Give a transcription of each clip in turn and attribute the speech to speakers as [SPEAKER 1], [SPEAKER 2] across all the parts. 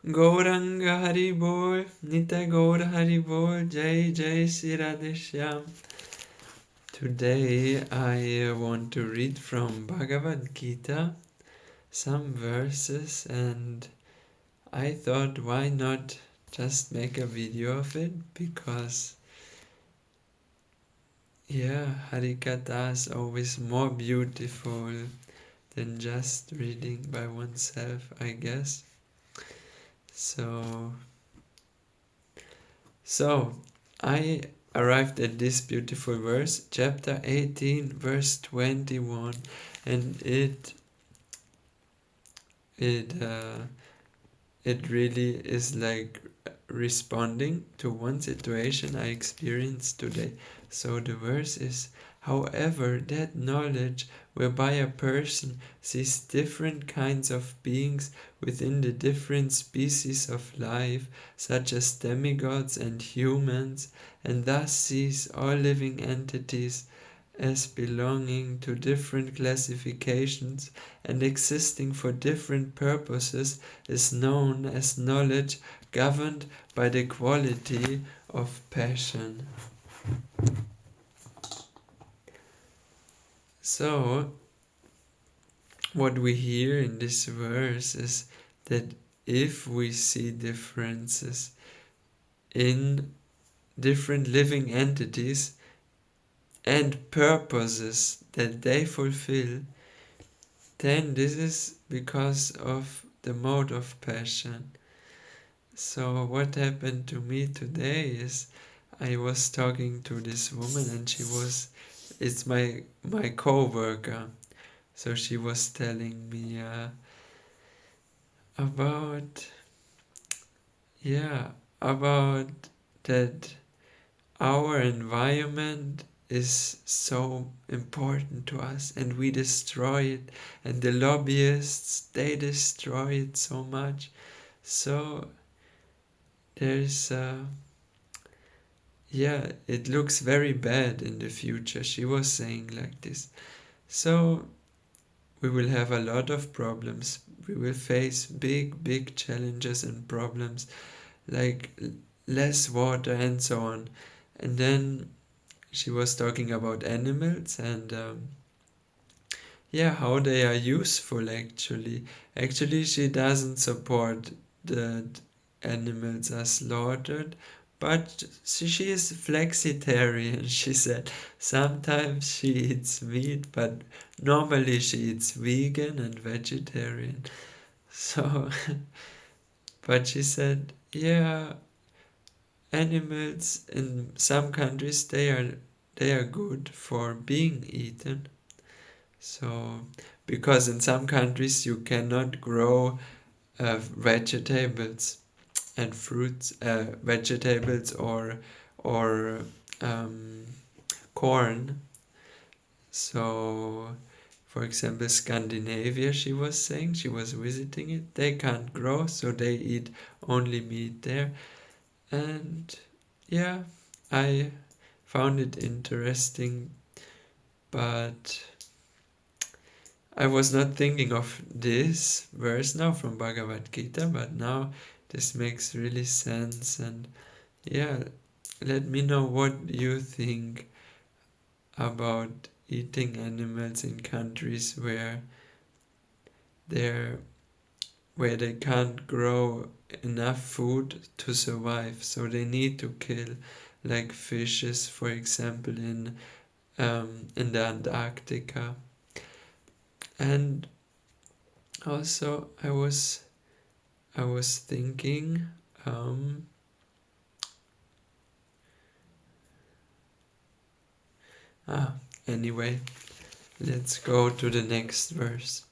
[SPEAKER 1] Gauranga Hari Bol, Nita Gaur Hari Bol, Jai Jai Shri Radhe Shyam. Today I want to read from Bhagavad Gita some verses, and I thought why not just make a video of it, because Harikatha is always more beautiful than just reading by oneself, I guess. So I arrived at this beautiful verse, chapter 18, verse 21, and it really is like responding to one situation I experienced today. So the verse is, however, that knowledge whereby a person sees different kinds of beings within the different species of life, such as demigods and humans, and thus sees all living entities as belonging to different classifications and existing for different purposes, is known as knowledge governed by the quality of passion. So, what we hear in this verse is that if we see differences in different living entities and purposes that they fulfill, then this is because of the mode of passion. So what happened to me today is I was talking to this woman, and it's my co-worker. So she was telling me about that our environment is so important to us, and we destroy it, and the lobbyists, they destroy it so much. So there's it looks very bad in the future. She was saying like this. So we will have a lot of problems. We will face big challenges and problems, like less water and so on. And then she was talking about animals and how they are useful actually. Actually, she doesn't support that animals are slaughtered, but she is flexitarian. She said sometimes she eats meat, but normally she eats vegan and vegetarian. So, but she said, animals in some countries, they are good for being eaten. So, because in some countries you cannot grow vegetables and fruits, vegetables or corn. So, for example, Scandinavia, she was saying, she was visiting it, they can't grow, so they eat only meat there. And I found it interesting, but I was not thinking of this verse now from Bhagavad Gita, but now this makes really sense. And let me know what you think about eating animals in countries where they can't grow enough food to survive, so they need to kill, like fishes, for example, in the Antarctica. And also I was thinking anyway, let's go to the next verse.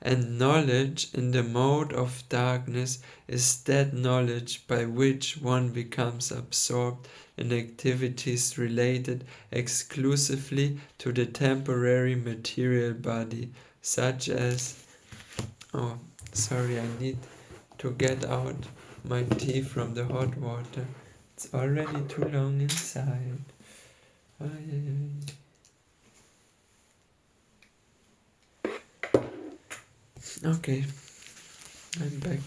[SPEAKER 1] And knowledge in the mode of darkness is that knowledge by which one becomes absorbed in activities related exclusively to the temporary material body, such as... Oh, sorry, I need to get out my tea from the hot water. It's already too long inside. Okay, I'm back.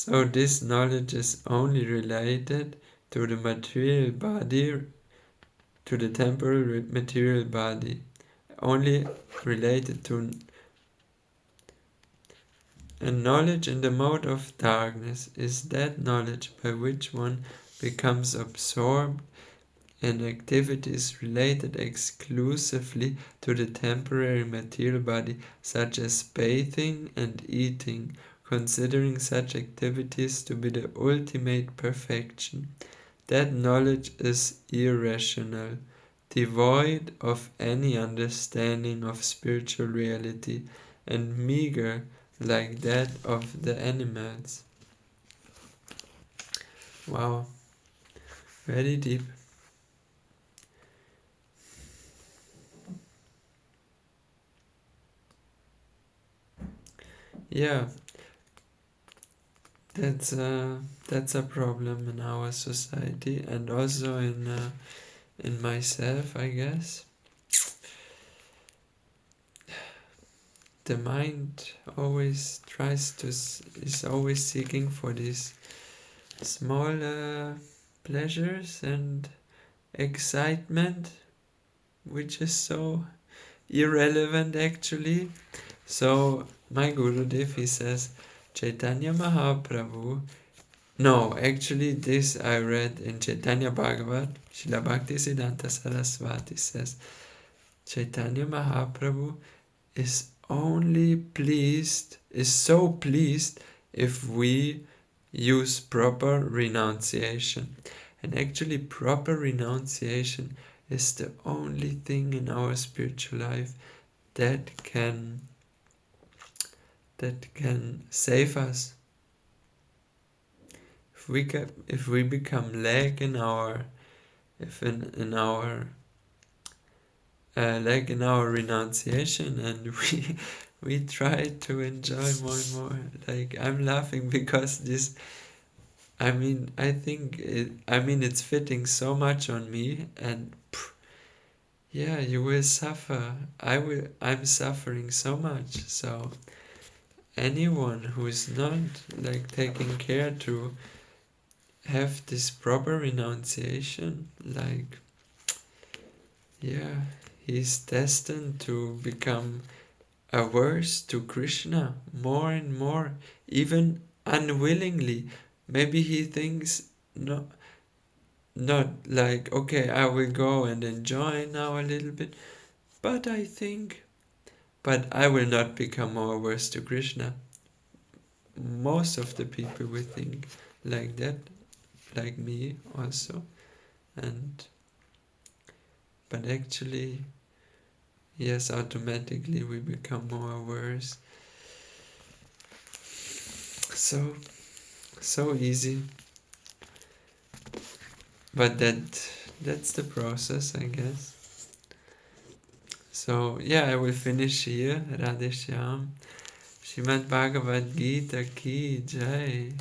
[SPEAKER 1] So this knowledge is only related to the material body, to the temporal material body, only related to a knowledge in the mode of darkness is that knowledge by which one becomes absorbed in activities related exclusively to the temporary material body, such as bathing and eating, considering such activities to be the ultimate perfection. That knowledge is irrational, devoid of any understanding of spiritual reality, and meager like that of the animals. Wow, very deep. Yeah, that's a problem in our society and also in myself, I guess. The mind always is always seeking for these small pleasures and excitement, which is so irrelevant actually. So my Gurudev, he says, Chaitanya Mahaprabhu. No, actually this I read in Chaitanya Bhagavad. Srila Bhaktisiddhanta Saraswati says, Chaitanya Mahaprabhu is so pleased if we use proper renunciation. And actually proper renunciation is the only thing in our spiritual life that can save us. If we become lag in our lag in our renunciation, and we try to enjoy more and more. Like, I'm laughing because this, it's fitting so much on me, and yeah, you will suffer. I'm suffering so much. So anyone who is not like taking care to have this proper renunciation, like, yeah, he's destined to become averse to Krishna more and more, even unwillingly. Maybe he thinks, no, not like, okay, I will go and enjoy now a little bit, but I will not become more averse to Krishna. Most of the people will think like that, like me also, but actually, yes, automatically we become more averse. So easy. But that's the process, I guess. So yeah, I will finish here. Radhe Shyam. Srimad Bhagavad Gita ki jai.